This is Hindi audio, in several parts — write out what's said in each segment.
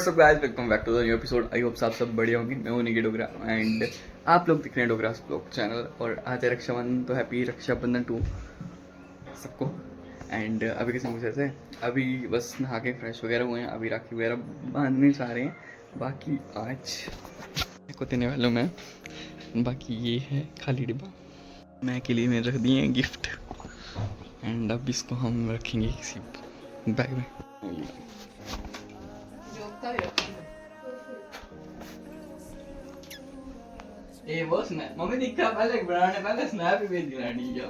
WhatsApp guys, welcome back to the new episode. I hope आप सब बढ़िया होंगे। मैं हूं निकेट डोगरा एंड आप लोग दिख रहे हैं डोगरास ब्लॉग चैनल। और आज है रक्षाबंधन, तो हैप्पी रक्षाबंधन टू सबको। एंड अभी किसी मुझे से अभी बस नहा के फ्रेश वगैरह हुए हैं, अभी राखी वगैरह बांधने जा रहे हैं। बाकी आज को देने वाला हूँ मैं। बाकी ये है खाली डिब्बा, मैं के लिए मैंने रख दिए हैं गिफ्ट एंड अब इसको हम रखेंगे किसी बैग में। ये वो स्नैप मम्मी दिखा पहले बनाने पहले स्नैप ही भेज दिया डी जा।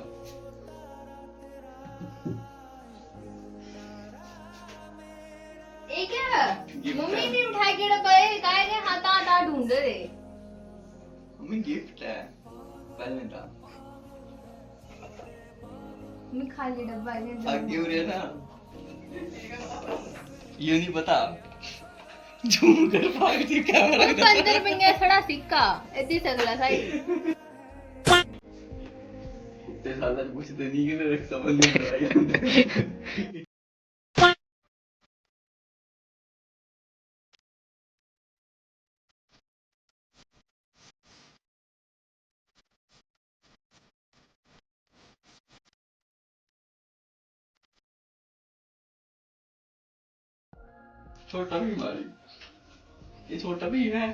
ये क्या मम्मी ने उठाई के डब्बा है काहे के हाथ ढूंढ रे। मम्मी गिफ्ट है पहले था मैं खाली डब्बा है आगे हो रहा ना ये नहीं पता झूम कर भाग थी कैमरा तो अंदर में गया थोड़ा सिक्का इतनी सगला साई ते साला कुछ तो नहीं के रख समझ नहीं आई। छोटा भी मारी, ये छोटा भी है,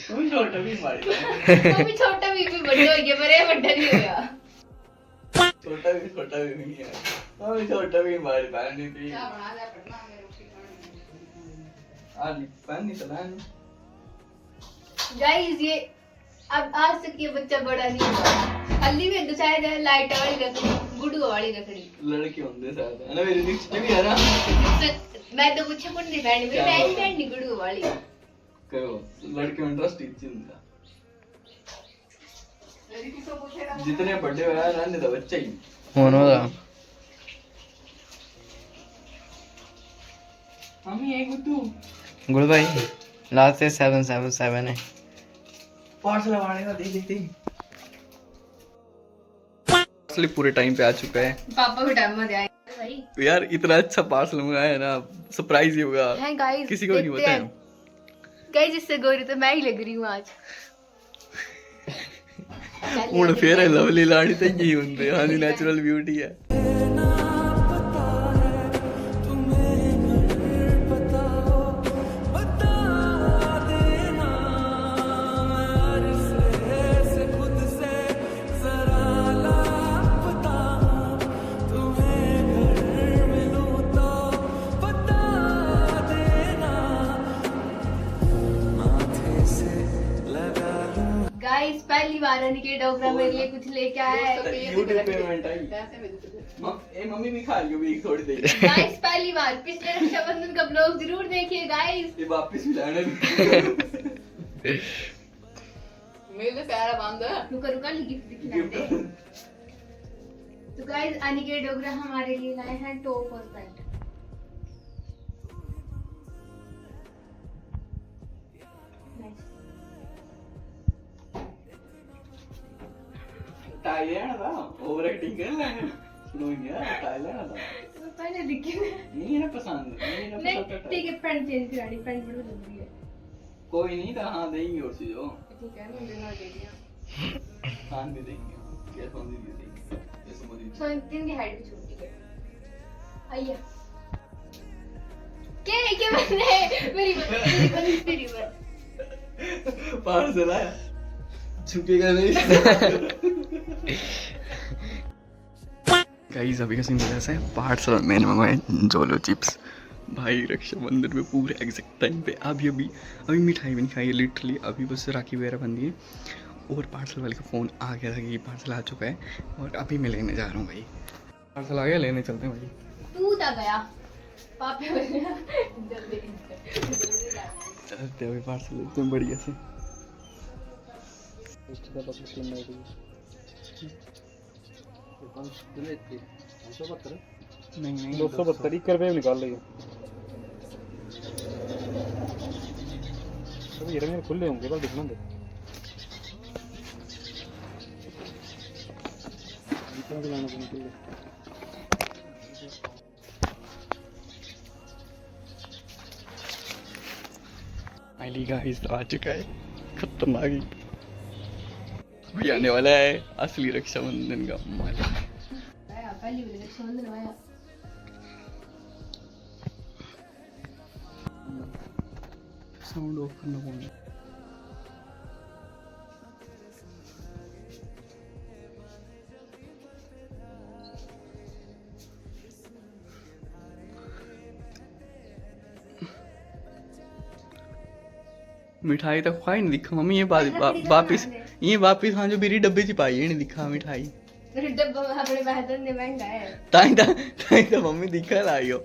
तुम छोटा भी मारी, मम्मी छोटा भी बड़ा हो गया पर ये बड़ा नहीं होया। छोटा भी नहीं है, मम्मी छोटा भी मारी पानी थी। क्या बना ले पढ़ना मेरे रोटी आज पानी चला गाइस ये अब आज तक ये बच्चा बड़ा नहीं हुआ। हल्ली में तो शायद लाइट वाली लकड़ी गुड़ू वाली लकड़ी लड़के होंगे शायद है ना। मेरी रिक्स भी है ना, मैं तो कुछ कुछ नहीं पहनी, मेरी पहन नहीं गुड़ू वाली कहो लड़के में इंटरेस्ट इच्छा उनका जितने बड़े हुए हैं रहने दो बच्चा ही होना था। मम्मी एक गुड्डू गुड भाई लास्ट 777 है पार्सल वाले का दे असली पूरे टाइम पे आ चुका है। पापा भी टाइम में आए भाई यार इतना अच्छा पार्सल मंगाया है ना, सरप्राइज ही होगा है गाइस, किसी को नहीं पता है। गाइस इससे गोरी तो मैं ही लग रही हूँ आज। ਹੁਣ ਫੇਰ ਹੈ ਲਵਲੀ ਲਾੜੀ ਤੇ ਹੀ ਹੁੰਦੇ ਹਾਂ ਦੀ ਨੈਚੁਰਲ ਬਿਊਟੀ ਹੈ। गाइस पहली बार अनिकेत डोगरा मेरे लिए कुछ लेके आया है। यूट्यूब पेमेंट आई ए मम्मी भी खा लियो भी थोड़ी देर। गाइस पहली बार, पिछले रक्षाबंधन का ब्लॉग जरूर देखिए गाइस। ये वापस भी लाने मेरे प्यारा बांध रुका गिफ्ट दिखलाते। तो गाइस अनिकेत डोगरा हमारे लिए लाए हैं टॉप और पैंट। टाई लेना था, ओवर एक्टिंग कर लेना सुनो यार, टाई लेना था तो पहले दिखे नहीं है ना पसंद नहीं। ठीक है पैंट चेंज करानी, पैंट बड़ी जरूरी है। कोई नहीं था, हाँ देंगे और चीज हो ठीक है मैं देना दे दिया। खान भी देंगे क्या कौन सी देंगे जैसे मोदी सो तीन की हाइट भी छोटी है। आइए क्या मैंने मेरी पार्सल आया छुपेगा नहीं। गाइस अभी का सीन ऐसा है, पार्सल मैंने मंगवाए जोलो चिप्स भाई रक्षाबंधन में पूरे एग्जैक्ट टाइम पे। अभी मिठाई भी नहीं खाई है लिटरली, अभी बस राखी वगैरह बन दी है और पार्सल वाले का फ़ोन आ गया था कि पार्सल आ चुका है और अभी मैं लेने जा रहा हूँ भाई। पार्सल आ गया, लेने चलते हैं भाई। तू तो गया पापे जल्दी चलते अभी पार्सल लेते हैं बढ़िया से। नहीं 272 1 रुपये निकाल लेगा। अभी ये मेरे खुले होंगे, कल दिखना दे इतना भी लाना पड़ेगा। फाइनली गाइस आ चुका है खतरनाक ही। अभी आने वाला है असली रक्षाबंधन का मजा। पहली वाली रक्षाबंधन आया। साउंड ऑफ करना पड़ेगा। मिठाई तो खाई नहीं दिखा मम्मी ये वापिस हाँ जो मेरी डब्बे च पाई है नहीं दिखा मिठाई डब्बा अपने बेहतर ने महंगा है ताई तो मम्मी दिखा लाई हो।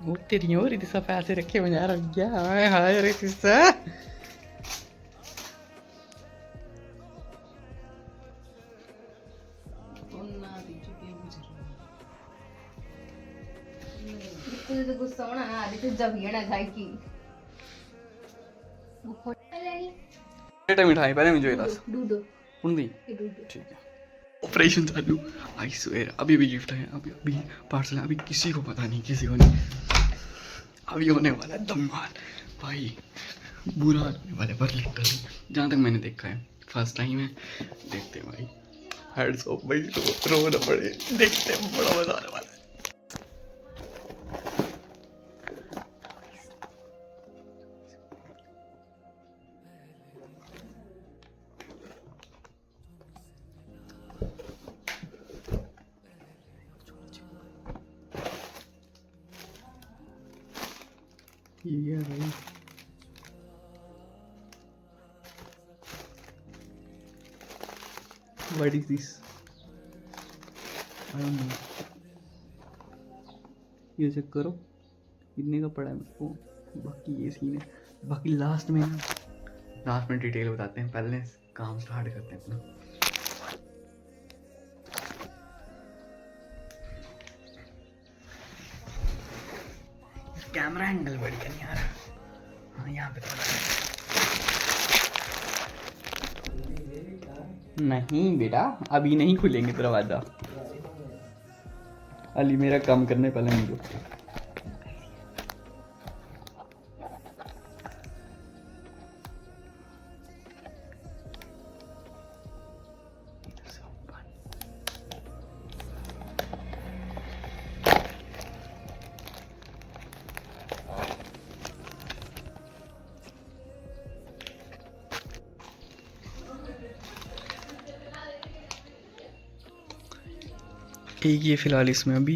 वो तेरी और इतने सब पैसे रखे बजा रख गया हाय हाय रे सिस्सा। तुझे तो गुस्सा होना ना अभी तो जब ये ना जाए की वो खोटा लेनी बेटा मिठाई पहले मुझे दस दूध उंदी दूध ठीक है। ऑपरेशन चालू आई स्वेयर अभी भी गिफ्ट है अभी पार्सल है अभी किसी को पता नहीं किसी को नहीं। अभी होने वाला है धमाल भाई बुरा होने वाला है पर लिटरली जहाँ तक मैंने देखा है फर्स्ट टाइम है देखते हैं भाई हेड्स ऑफ भाई रो ना पड़े देखते हैं बड़ा मजा आने वाला है। ये है भाई What is this? I don't know. ये चेक करो कितने का पड़ा है मेरे को। बाकी ये सीन है बाकी लास्ट में डिटेल बताते हैं पहले काम स्टार्ट करते हैं अपना। कैमरा एंगल बढ़िया नहीं आ रहा। हाँ यहाँ पे नहीं बेटा अभी नहीं खुलेंगे दरवाजा। अली मेरा काम करने पहले मुझे एक ये फिलहाल इसमें अभी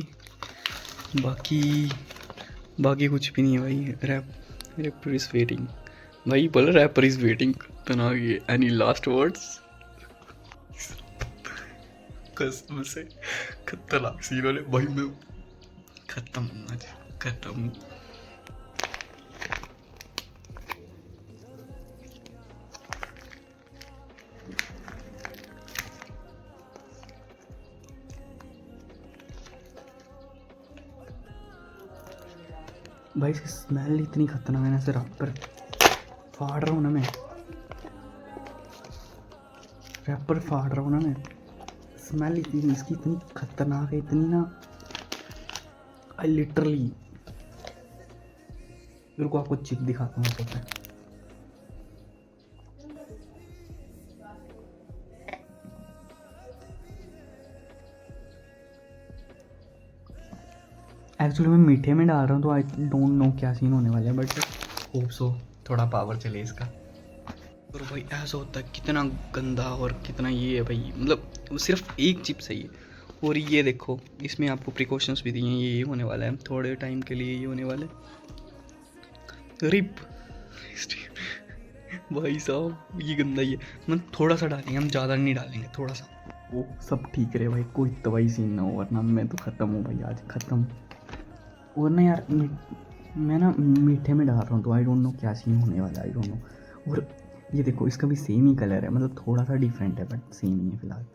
बाकी कुछ भी नहीं है भाई। रैपर इज वेटिंग भाई बोला रैपर इज वेटिंग तो ना ये एनी लास्ट वर्ड्स कसम से खतरनाक सीन वाले भाई मैं खत्म भाई इसकी स्मेल इतनी खतरनाक है ना ऐसे रैपर फाड़ रहा हूँ ना मैं स्मेल इतनी इसकी इतनी खतरनाक है इतनी ना आई लिटरली मेरे को आपको चिप दिखाता हूँ सब। एक्चुअली मैं मीठे में डाल रहा हूँ तो आई डोंट नो क्या सीन होने वाला है बट होप सो थोड़ा पावर चले इसका। और भाई ऐसा होता है कितना गंदा और कितना ये है भाई मतलब सिर्फ एक चिप सही है। और ये देखो इसमें आपको प्रिकॉशंस भी दिए हैं ये होने वाला है थोड़े टाइम के लिए ये होने वाला है रिप भाई साहब ये गंदा ही है मतलब थोड़ा सा डालेंगे हम ज़्यादा नहीं डालेंगे थोड़ा सा वो सब ठीक रहे भाई कोई तबाही सीन ना हो वरना मैं तो ख़त्म हूँ भाई आज ख़त्म। और ना यार मैं ना मीठे में डाल रहा हूँ तो आई डोंट नो क्या सीन होने वाला आई डोंट नो। और ये देखो इसका भी सेम ही कलर है मतलब थोड़ा सा डिफरेंट है बट सेम ही है फिलहाल।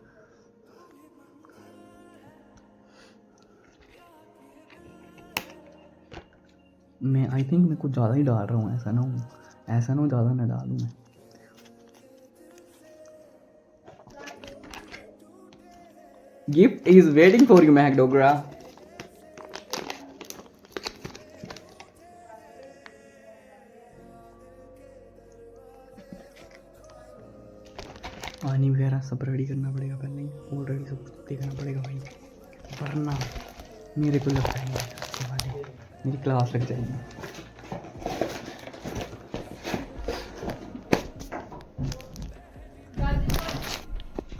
मैं आई थिंक मैं कुछ ज़्यादा ही डाल रहा हूँ ऐसा ना हो ज़्यादा ना डालूँ मैं। Gift is waiting for you, Mac Dogra. पानी वगैरह सब रेडी करना पड़ेगा पहले ही, ऑलरेडी सब कुछ देखना पड़ेगा भाई, वरना मेरे को लगता है मेरी क्लास लग जाएगी।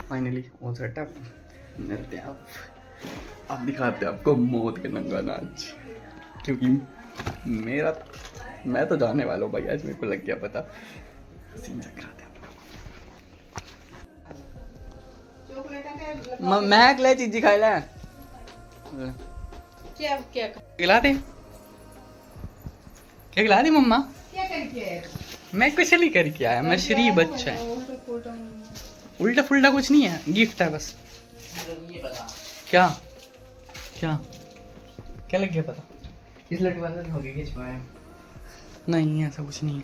फाइनली ऑल सेटअप, मिलते हैं आप दिखाते हैं आपको मौत के नंगा नाच, क्योंकि मैं तो जाने वाला हूँ भाई, आज मेरे को लग गया पता। सीन चेक कराते हैं मैं ले चीजी खाई ले क्या क्या खिला दे, क्या खिला दी मम्मा? क्या करके मैं कुछ नहीं करके आया, मैं श्री बच्चा है, उल्टा फुल्टा कुछ नहीं है, गिफ्ट है बस। क्या क्या क्या लग गया पता? किस लड्डू अंदर हो गया क्या छुपाया? नहीं ऐसा कुछ नहीं है,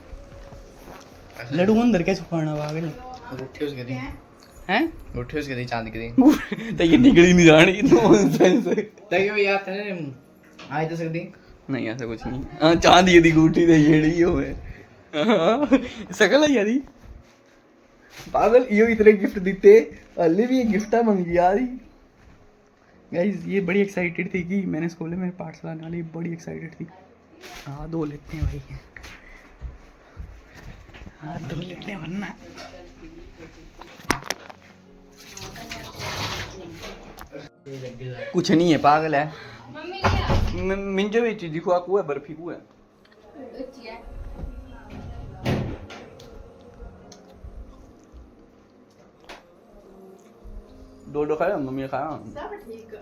लड्डू अंदर क्या छुपाना पागल रोटी उसके दी हैं? रोटी उसके दी चांद की दी तो ये निकली नहीं जानी नॉनसेंस। ताकि वो याद था ना आज तो सकती नहीं ऐसा कुछ नहीं, हाँ चांद ये दी गुठी दे येड़ी हो है, सकल है यारी पागल, यो इतने गिफ्ट देते अल्ली भी ये गिफ्ट मंगी यार। गाइस ये बड़ी एक्साइटेड थी कि मैंने इसको बोले मेरे पार्ट्स लाने वाली, बड़ी एक्साइटेड थी। हाँ दो लेते हैं भाई, हाँ दो लेते हैं वरना कुछ नहीं है, पागल है। मम्मी लिया मिंजो भी चीज दिखो आपको है, बर्फी को है। अच्छी है। दो खाया, मम्मी ने खाया। सब ठीक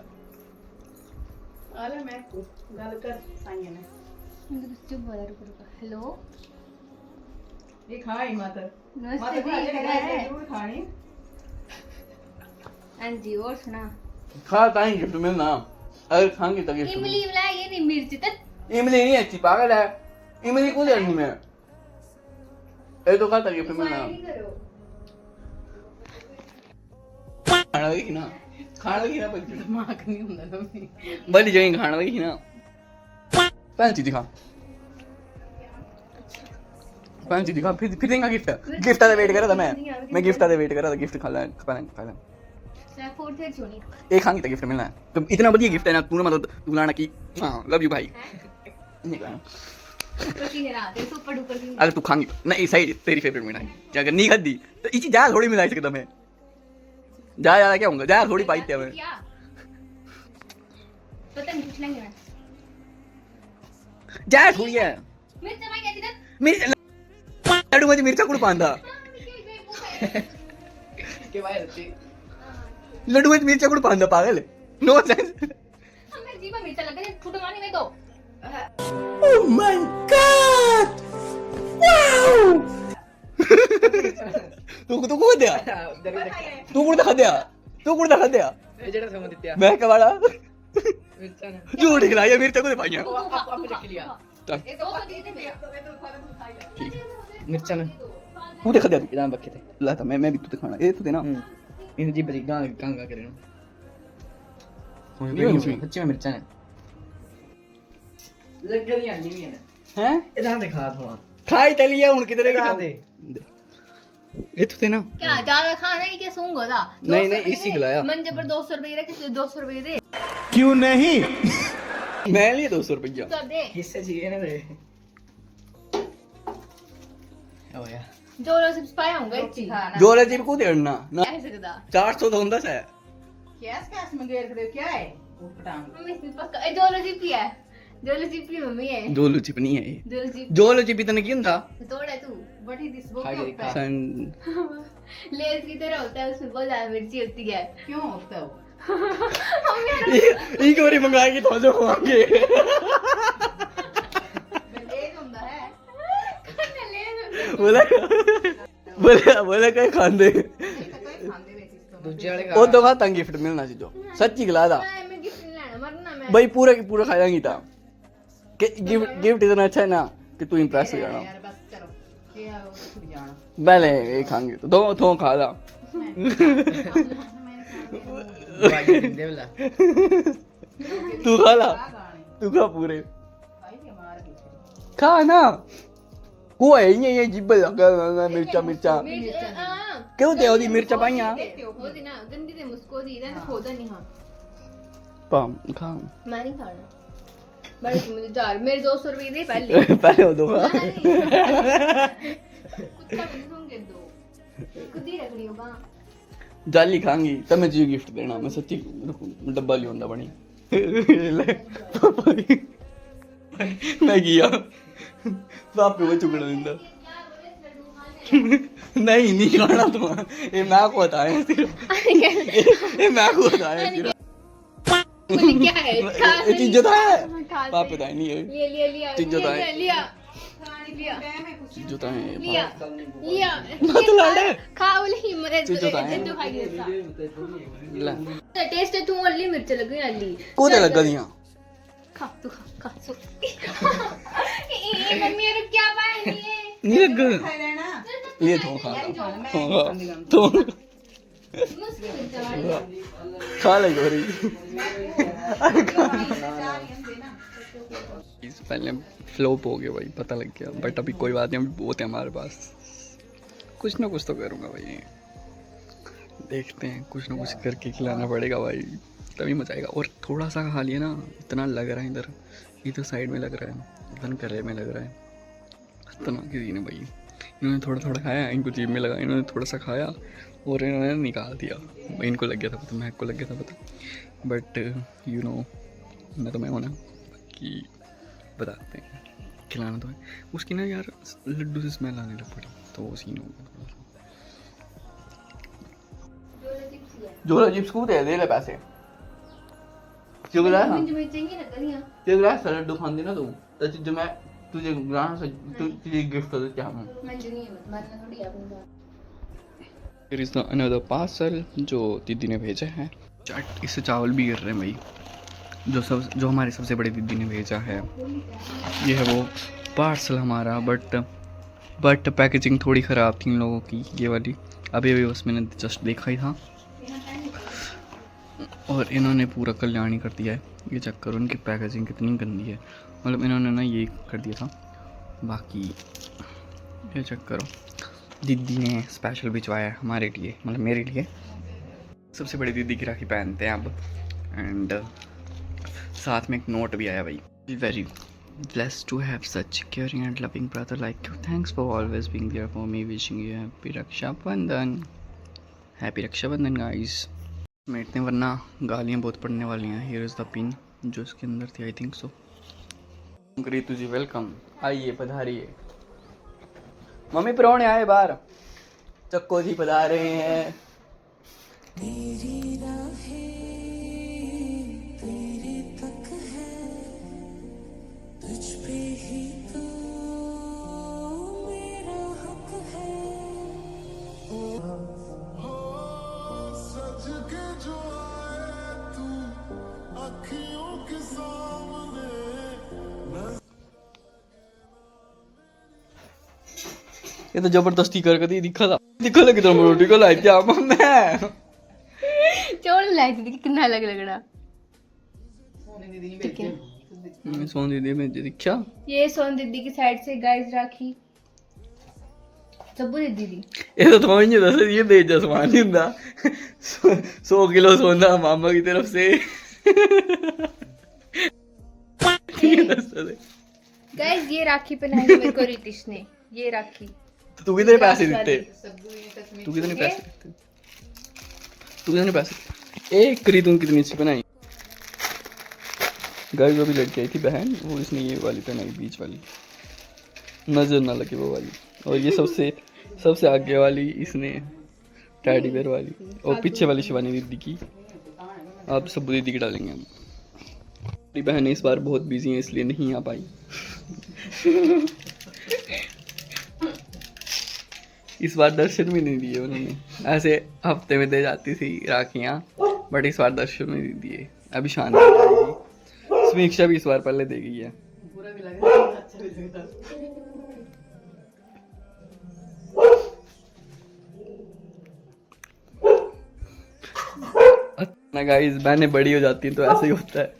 आले मैं गल कर साइए ने चुप बोला, रुको रुको। हेलो ये खाई मातर नमस्ते जी, खाई है जरूर खानी। हाँ जी, और सुना खा ताई गिफ्ट मिलना, अगर खाएंगे तो गिफ्ट। इमली मिला, ये नहीं मिर्च तक। इमली नहीं अच्छी, पागल है, इमली को देनी मैं, ये तो खाता गिफ्ट मिलना। खाना लगी ना, खाना लगी ना बल्कि दिमाग नहीं ਹੁੰਦਾ ना बड़ी जगह खाना लगी ना। फैंसी दिखा, फैंसी दिखा, फिर देंगे गिफ्ट। गिफ्ट आते वेट कर रहा था मैं गिफ्ट आते वेट कर रहा था, गिफ्ट खा लें। फोर्थ ईयर छोड़ी एक खाएंगे तो गिफ्ट मिलना है, तो इतना बढ़िया गिफ्ट है ना, तूने मतलब तू लाना की हाँ लव यू भाई। नहीं कहना। सुपर डुपर की अगर तू खाएंगी नहीं सही, तेरी फेवरेट मिठाई अगर नहीं खाती तो इसी जा थोड़ी मिलाई सकता मैं, जा ज्यादा क्या होगा, जा थोड़ी पाई थे मैं। पता नहीं, पूछ लेंगे मैं। जा थोड़ी है मिर्च मैं कहती ना लड्डू में मिर्चा कुड़ पांदा, के भाई रहती लड्डू में मिर्चा कुड़ पांदा, पागल नो सेंस। मैं जीवा मिर्चा लगा है, फुट मारने में तो। ओह माय गॉड वाओ तू को दिया, तू कुड़ खा दिया, तू कुड़ खा दिया, ये जेड़ा समझ दिया मैं कवाड़ा मिर्चा ने झूठ खिलाया, मिर्चा को दे पाइया। आप चख लिया ये तो दे दे भैया। मिर्चा ने तू देखा दिया, तू रखे थे ला था मैं भी तू खाना ये तो देना। इन जी बजी गां गां करे सच्ची में मिर्चा ने लग गई आनी भी है हैं इधर दिखा थोड़ा खाई चलिए उन किधर दिखा दे ये तो देना। क्या ज्यादा खाना है क्या? सूंगा था नहीं नहीं इसी खिलाया मंजे पर 200 रुपए रखे, 200 रुपए दे क्यों नहीं? मैं लिए 200 रुपया। तो दे। किससे चाहिए ना रे ओ यार जोलो चिप्स पाया होगा इच्ची जोले चिप को देना ना, ऐसे कदा 400 तो ਹੁੰਦਾ है। कैस कैस मंगेर करे क्या है वो पटांग मम्मी से पक्का ए जोलो चिप ही है, जोलो चिप की मम्मी है। जोलो चिप नहीं है ये, जोलो चिप जोलो चिप इतने की था तोड़ा तू व्हाट इज दिस वो खाई क्या दे, होता है सन लेस की तरह होता है, उसमें बहुत ज्यादा मिर्ची होती है। क्यों होता है वो एक बारी मंगाएगी तो जो आगे लेज ਹੁੰਦਾ है बोला बोला कहीं खांदे खांदे ਵਿੱਚ ਇਸ ਤੋਂ दूजे वाले ਉਹ ਤੋਂ ਬਾਅਦ ਤਾਂ ਗਿਫਟ ਮਿਲਣਾ ਸੀ ਜੋ ਸੱਚੀ ਗਲਾ ਦਾ मैं गिफ्ट नहीं लेना, मरना मैं। भाई पूरा की पूरा खाएंगी था कि गिफ्ट इतना अच्छा है ना कि तू इम्प्रेस हो जाना। यार बस चलो ये आओ छुट जाना पहले ये खाएंगे तो दो खा ला भाई दे वाला तू खा ला, तू खा पूरे खा ना। को है ये जिब्बे लगा मिर्चा मिर्चा क्यों ते ओदी मिर्चा पाइया होदी ना गंदी ते मुस्को दी ना खोदा नहीं। हां पाम खा। मैं नहीं खाना बड़े मुझे जार मेरे 200 रुपए दे पहले पहले वो दो खा। कुत्ता भी होंगे दो खुद ही रख रही होगा। जाली खांगी तब मैं जी गिफ्ट देना। मैं सच्ची डब्बा लिया होंदा बनी ले पापा की मैं गया पापे वो चुगड़ा दिंदा नहीं नहीं खाना तो ये मैं को बताया सिर्फ ये मैं को बताया सिर्फ बोले क्या है ये चीज जो है पाप पता नहीं है लिया लिया चीज जो है लिया चीज जो है लिया लिया मत लड़ खाओ ली मरे चीज जो है तो खाइए ले टेस्ट है तू अल्ली मिर्च लग गई अल्ली कोते लगा दिया खा तू खा सो ए मम्मी और क्या पानी है नहीं लग ये तो खा तो मुश्किल है खा ले गोरी इस पहले फ्लॉप हो गया भाई पता लग गया बट अभी कोई बात नहीं अभी बहुत है हमारे पास कुछ ना कुछ तो करूँगा भाई देखते हैं कुछ ना कुछ करके खिलाना पड़ेगा भाई तभी मजा आएगा। और थोड़ा सा खा लिया ना इतना लग रहा है इधर इधर साइड में लग रहा है इधर गले में लग रहा है इतना किसी ने भाई इन्होंने थोड़ा थोड़ा खाया इनको जीभ में लगा इन्होंने थोड़ा सा खाया और इन्होंने निकाल दिया। इनको लग गया था पता महक को लग गया था पता बट यू नो मैं तो मैं होना कि बताते हैं खिलाना तो है। उसकी ना यार लड्डू से स्मेल आने लग पड़ी तो वो सीन हो गया। जोला चिप्स को दे ले पैसे जोला मुझे चाहिए ना करिया ते ग्लास लड्डू खांदी ना तू तो जो मैं तुझे ग्लास तुझे गिफ्ट कर देता हूं मैं नहीं मानना थोड़ी अपनी बात। फिर इस अनदर पार्सल जो दीदी ने भेजा है चाट इससे चावल भी गिर रहे हैं भाई जो हमारे सबसे बड़े दीदी ने भेजा है ये है वो पार्सल हमारा बट पैकेजिंग थोड़ी ख़राब थी इन लोगों की ये वाली अभी बस मैंने जस्ट देखा ही था और इन्होंने पूरा कल्याणी कर दिया है। ये चेक करो इनकी पैकेजिंग कितनी गंदी है मतलब इन्होंने ना ये कर दिया था बाकी ये चेक करो दीदी ने स्पेशल भिजवाया है हमारे लिए मतलब मेरे लिए सबसे बड़ी दीदी की राखी पहनते हैं अब एंड साथ में एक नोट भी आया भाई very blessed to have such caring and loving brother like you. Thanks for always being there for me. Wishing you happy Raksha Bandhan. Happy Raksha Bandhan guys. मेटने वरना गालियाँ बहुत पड़ने वाली हैं। Here is the pin जो इसके अंदर थी I think so. ग्रीतू ji welcome आइए पधारिए। मम्मी परौने आए बाहर चक्को जी पधार रहे हैं। ये तो जबरदस्ती करके दिखा था दिखा लगी तो रोटी को लाई क्या मैं चोल लाई थी कितना अलग लग रहा सोन दीदी में दिखा ये सोन दीदी की साइड से गाइस राखी सबू दीदी ये तो तुम्हें नहीं दस ये भेजा सामान नहीं हुंदा 100 किलो सोना मामा की तरफ से गाइस ये राखी पहनाई मेरे को रितिश ने ये राखी तो तू कितने पैसे देते तू कितने पैसे एक करी तुम कितनी अच्छी बनाई गाइस जो भी लड़की आई थी बहन वो इसने ये वाली पहनाई बीच वाली नजर ना लगे वो वाली और ये सबसे आगे वाली इसने टैडी बेयर वाली और पीछे वाली शिवानी दीदी की आप सब दीदी की डालेंगे हम। मेरी बहन इस बार बहुत बिजी है इसलिए नहीं आ पाई इस बार दर्शन भी नहीं दिए उन्होंने ऐसे हफ्ते में दे जाती थी राखियाँ बट इस बार दर्शन नहीं दिए। अभी शांति आएगी समीक्षा भी इस बार पहले दे गई है। ना गाइस, बहनें बड़ी हो जाती हैं तो ऐसे ही होता है।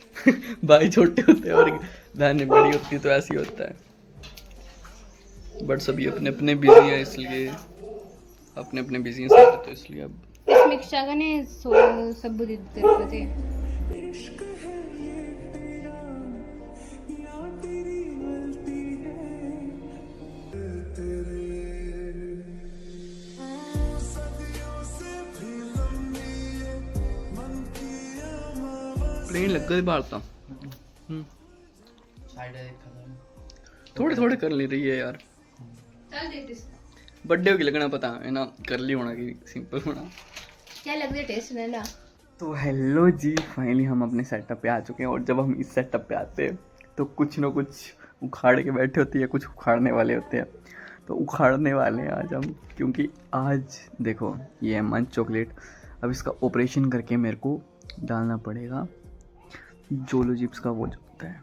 भाई छोटे होते हैं और बहनें बड़ी होती हैं तो ऐसे ही होता है। बट सभी अपने अपने बिजी हैं, इसलिए अपने अपने बिजी हैं सब, तो इसलिए अब समीक्षा का ने सब बुद्धि तेरे थे। प्लेन लग गए बाहर तो थोड़े थोड़े कर ले रही है यार। चल देते बर्थडे की लगना पता है ना, कर ली होना कि सिंपल होना। क्या लग रहा टेस्ट है ना। तो हेलो जी, फाइनली हम अपने सेटअप पे आ चुके हैं। और जब हम इस सेटअप पे आते हैं तो कुछ ना कुछ उखाड़ के बैठे होती है, कुछ उखाड़ने वाले होते हैं। तो उखाड़ने वाले हैं आज हम, क्योंकि आज देखो ये है मंच चॉकलेट। अब इसका ऑपरेशन करके मेरे को डालना पड़ेगा जोलो चिप्स का वो जो होता है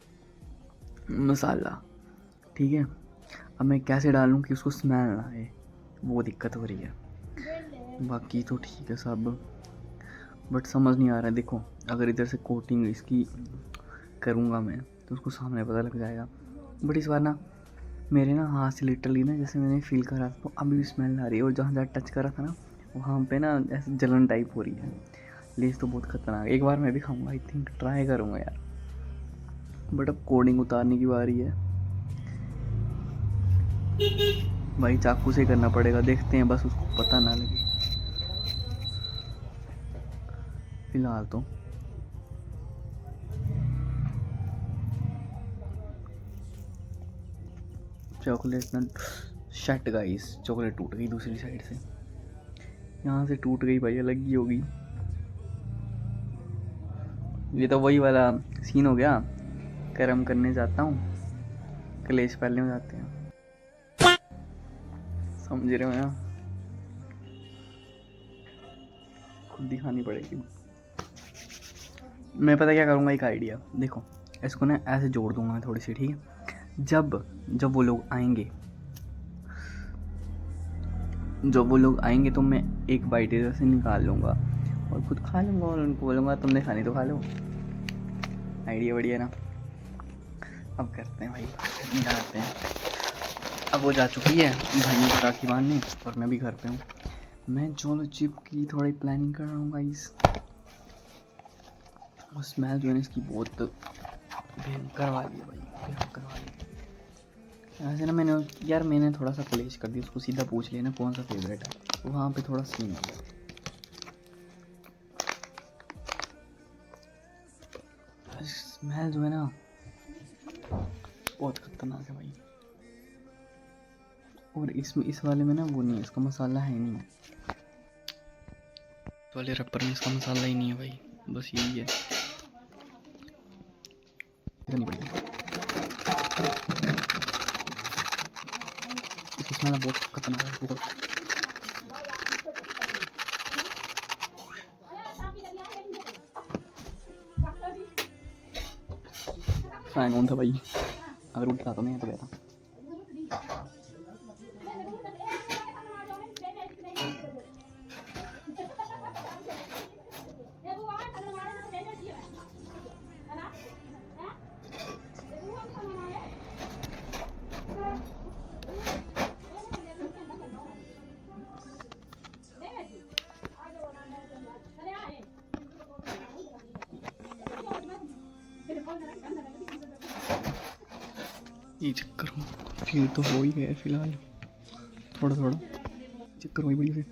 मसाला, ठीक है। अब मैं कैसे डालूं कि उसको स्मेल ना आए, वो दिक्कत हो रही है। बाकी तो ठीक है सब, बट समझ नहीं आ रहा है। देखो अगर इधर से कोटिंग इसकी करूँगा मैं तो उसको सामने पता लग जाएगा। बट इस बार ना मेरे ना हाथ से लिटरली ना, जैसे मैंने फील करा तो अभी भी स्मेल आ रही है। और जहाँ जहाँ टच करा था ना वहाँ पे ना ऐसे जलन टाइप हो रही है। लेस तो बहुत खतरनाक है। एक बार मैं भी खाऊंगा, आई थिंक ट्राई करूँगा यार। बट अब कोडिंग उतारने की बारी है भाई, चाकू से करना पड़ेगा। देखते हैं बस उसको पता ना लगे फिलहाल तो। चॉकलेट ना शट गाइस, चॉकलेट टूट गई दूसरी साइड से, यहाँ से टूट गई भाई, अलग ही होगी। ये तो वही वाला सीन हो गया, कर्म करने जाता हूँ कलेश पहले हो जाते हैं, समझ रहे हो ना। खुद दिखानी पड़ेगी। मैं पता क्या करूँगा, एक आइडिया देखो, इसको ना ऐसे जोड़ दूंगा थोड़ी सी, ठीक है। जब वो लोग आएंगे, तो मैं एक बाइट इधर से निकाल लूँगा और खुद खा लूँगा और उनको बोलूँगा तुमने खानी तो खा लो। आइडिया बढ़िया ना। अब करते हैं भाई, निकालते हैं। अब वो जा चुकी है भाई को राखी बांधने और मैं भी घर पे हूँ। मैं जोलो चिप की थोड़ी प्लानिंग कर रहा हूँ गाइस। और स्मेल जो है ना इसकी बहुत भयंकर वाली है भाई, भयंकर वाली। ऐसे ना मैंने थोड़ा सा कलेश कर दिया, उसको सीधा पूछ लिया ना कौन सा फेवरेट है, तो वहाँ पे थोड़ा सीन हो गया। स्मेल जो है ना बहुत खतरनाक है भाई। और इस वाले में ना वो नहीं है, इसका मसाला है नहीं। इस वाले रबर में इसका मसाला ही नहीं है भाई, बस यही है। करनी पड़ेगी, इसकी स्मेल बहुत खतरनाक है बहुत। फैन ऑन था भाई, अगर उठता तो मैं तो गया था। ये चक्कर हो फिर तो हो ही गया फिलहाल, थोड़ा थोड़ा चक्कर वही बड़ी से।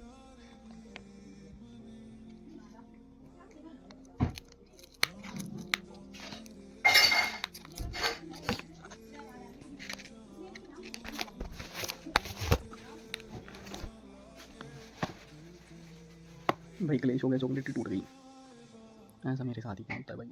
भाई क्लेश हो गया, चॉकलेट टूट गई। ऐसा मेरे साथ ही क्यों होता है भाई।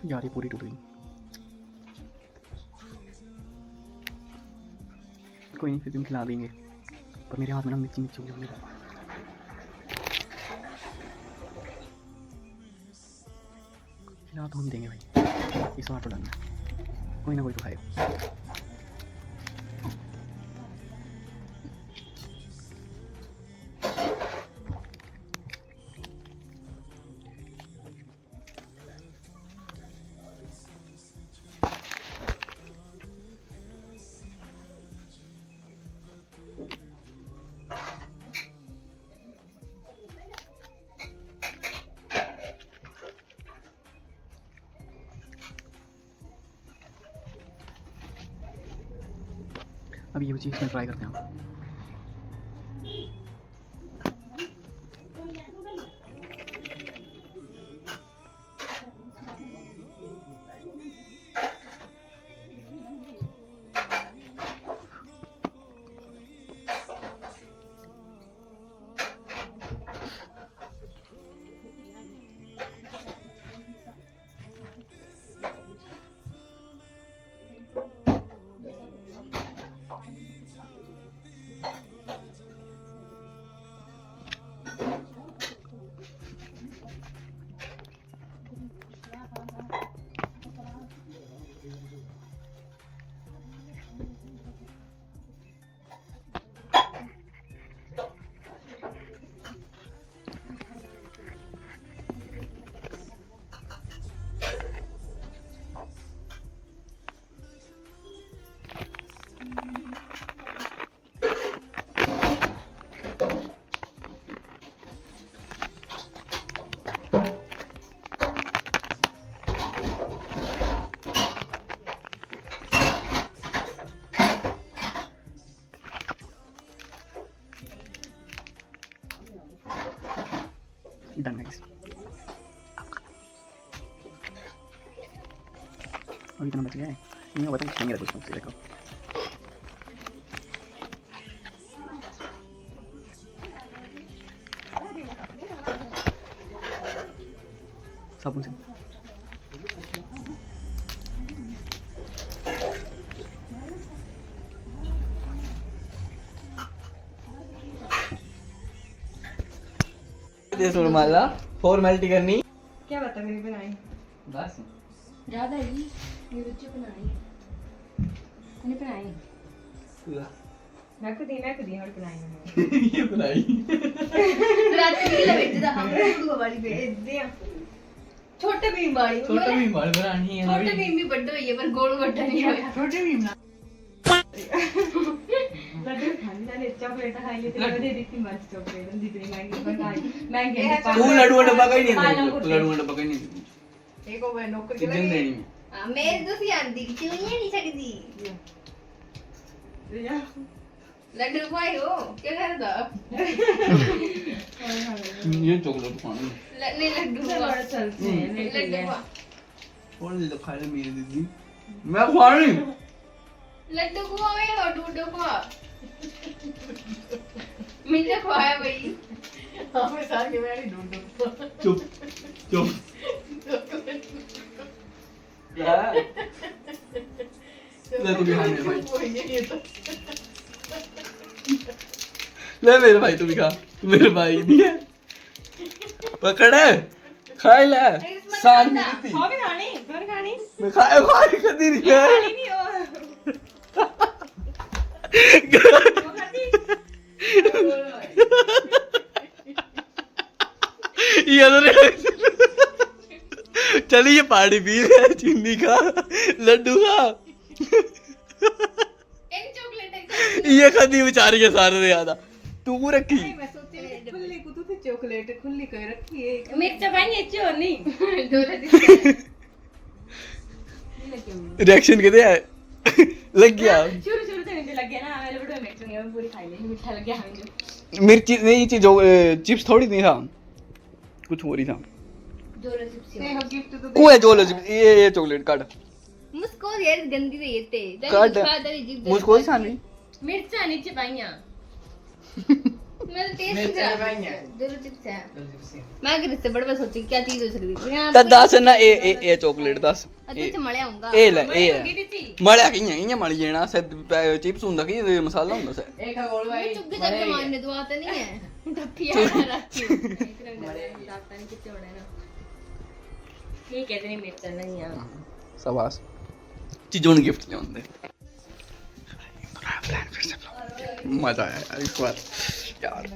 यार ये पूरी टूट गई। कोई नहीं, फिर तुम खिला देंगे, पर मेरे हाथ में ना मिर्ची मिर्ची हो गई। खिला तो हम देंगे भाई, इस बार तो डालना, कोई ना कोई तो खाएगा। अब ये चीज़ में ट्राई करते हैं हम। Done guys। अभी इतना बच गया है, नहीं होगा तो खाएंगे कुछ मुझसे। देखो साबुन से माला फॉर्मेलिटी करनी। क्या बता मेरी बनाई बस ज्यादा ही मेरी रुचि बनाई मैंने बनाई मैं खुद ही और बनाई मैंने ये बनाई रात की लवेट दा हम दूध वाली भेज दे छोटे भीम वाली बनानी है। छोटे भीम भी बड्डे हुई है पर गोल बड्डा नहीं है। छोटे भीम ना लड्डू खाने वाले चॉकलेट खाई लेते हैं, दे देती मस्त चॉकलेट जितनी महंगी बनाई महंगे तू लड्डू का डब्बा कहीं नहीं दे, तू लड्डू का डब्बा कहीं नहीं दे। एक वो नौकर के कितने लगे देनी हां मेरे तो सी आंदी चुनिया नहीं सकती लड्डू भाई हो क्या कर रहा ये चॉकलेट खानी नहीं लड्डू बड़ा चलते हैं लड्डू और ले खा ले मेरी दीदी, मैं खा रही लड्डू को आवे और डूडो को मुझे खाया भाई हमें सारे मेरी ढूंढो चुप चुप ले तू भी खा मेरे भाई, ले मेरे भाई तू भी खा, तू मेरे भाई नहीं है। पकड़ खा ले शान मिलती खावे खानी मैं खाए खाए कदी नहीं है नहीं हो ये चलिए पार्टी पी रहे, चीनी का लड्डू का एक चॉकलेट ये खदी बेचारी के सारे ज्यादा तू रखी मैं सोचे खुली कुतु से चॉकलेट खुली कर रखी है मिर्च पानी अच्छी हो नहीं रिएक्शन कहते हैं लग गया शुरू से मुझे लग गया ना, मैंने बड़ा मिर्च नहीं पूरी खाई ली, मीठा लग गया हमें। मिर्ची नहीं चीज चिप्स थोड़ी नहीं था, कुछ हो रही था। जोलो चिप्स से हो गिफ्ट तो को है जोलो चिप्स, ये चॉकलेट काट मुझको यार गंदी रहते काट मुझको ही खानी मिर्चा नीचे पाइया मैं तो टेस्ट करा जोलो चिप्स है मैं कि इससे बड़े सोची क्या चीज हो सकती है ਤਾਂ ਦੱਸ ਨਾ ਇਹ ਚਾਕਲੇਟ ਦੱਸ अदे च मले आऊंगा ਇਹ ਲੈ ਇਹ ਹੈ ਮਲਿਆ ਕਿੰਨੇ ਮਲ ਜਾਣਾ ਸਿੱਧ ਚਿਪਸ ਹੁੰਦਾ ਕੀ ਮਸਾਲਾ ਹੁੰਦਾ ਸੇ एक गोल भाई चुप के जाके मारने दो आते नहीं है टप्पिया रखी दाता नहीं कितने बड़े ना ठीक है नहीं मिर्च नहीं है ਸਵਾਸ ਚੀਜ਼ੋਂ ਨੂੰ ਗਿਫਟ ਲਿਆਉਂਦੇ ਮਜ਼ਾ ਆਇਆ यार इस बार यार